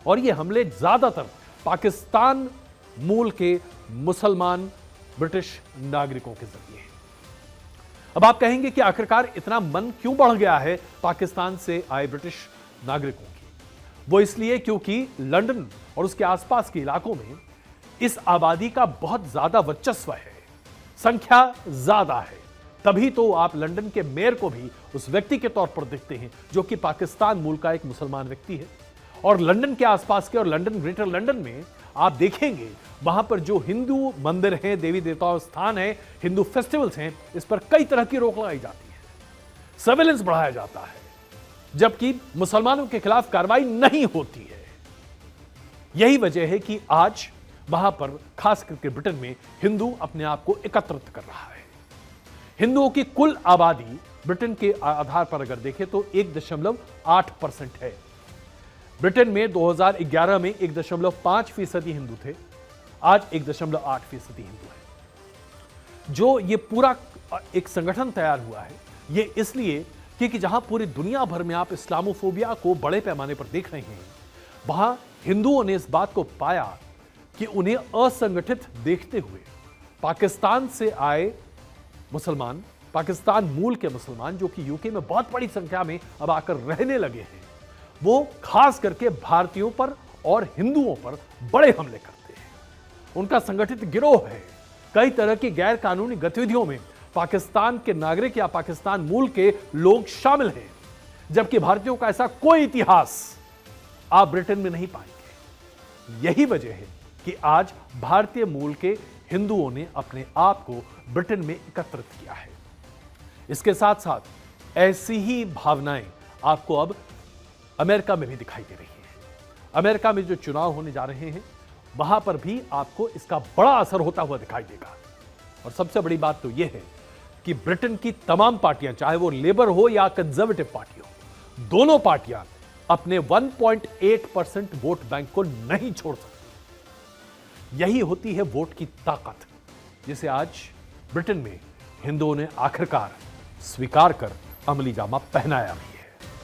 Speaker 1: और ये हमले ज्यादातर पाकिस्तान मूल के मुसलमान ब्रिटिश नागरिकों के जरिए हैं। अब आप कहेंगे कि आखिरकार इतना मन क्यों बढ़ गया है पाकिस्तान से आए ब्रिटिश नागरिकों की? वो इसलिए क्योंकि लंदन और उसके आसपास के इलाकों में इस आबादी का बहुत ज्यादा वर्चस्व है, संख्या ज्यादा है। तभी तो आप लंदन के मेयर को भी उस व्यक्ति के तौर पर देखते हैं जो कि पाकिस्तान मूल का एक मुसलमान व्यक्ति है। और लंदन के आसपास के और लंदन, ग्रेटर लंदन में आप देखेंगे वहां पर जो हिंदू मंदिर हैं, देवी देवताओं स्थान है, हिंदू फेस्टिवल्स हैं, इस पर कई तरह की रोक लगाई जाती है, सर्वेलेंस बढ़ाया जाता है, जबकि मुसलमानों के खिलाफ कार्रवाई नहीं होती है। यही वजह है कि आज वहां पर खास करके ब्रिटेन में हिंदू अपने आप को एकत्रित कर रहा है। हिंदुओं की कुल आबादी ब्रिटेन के आधार पर अगर देखें तो 1.8% है। ब्रिटेन में 2011 में 1.5% हिंदू थे, आज 1.8% हिंदू है। जो ये पूरा एक संगठन तैयार हुआ है ये इसलिए क्योंकि जहां पूरी दुनिया भर में आप इस्लामोफोबिया को बड़े पैमाने पर देख रहे हैं, वहां हिंदुओं ने इस बात को पाया कि उन्हें असंगठित देखते हुए पाकिस्तान से आए मुसलमान, पाकिस्तान मूल के मुसलमान जो कि यूके में बहुत बड़ी संख्या में अब आकर रहने लगे हैं, वो खास करके भारतीयों पर और हिंदुओं पर बड़े हमले करते हैं। उनका संगठित गिरोह है, कई तरह की गैर कानूनी गतिविधियों में पाकिस्तान के नागरिक या पाकिस्तान मूल के लोग शामिल हैं, जबकि भारतीयों का ऐसा कोई इतिहास आप ब्रिटेन में नहीं पाएंगे। यही वजह है कि आज भारतीय मूल के हिंदुओं ने अपने आप को ब्रिटेन में एकत्रित किया है। इसके साथ साथ ऐसी ही भावनाएं आपको अब अमेरिका में भी दिखाई दे रही हैं। अमेरिका में जो चुनाव होने जा रहे हैं वहां पर भी आपको इसका बड़ा असर होता हुआ दिखाई देगा। और सबसे बड़ी बात तो यह है कि ब्रिटेन की तमाम पार्टियां, चाहे वो लेबर हो या कंजर्वेटिव पार्टी हो, दोनों पार्टियां अपने 1.8% वोट बैंक को नहीं छोड़ सकती। यही होती है वोट की ताकत, जिसे आज ब्रिटेन में हिंदुओं ने आखिरकार स्वीकार कर अमली जामा पहनाया भी।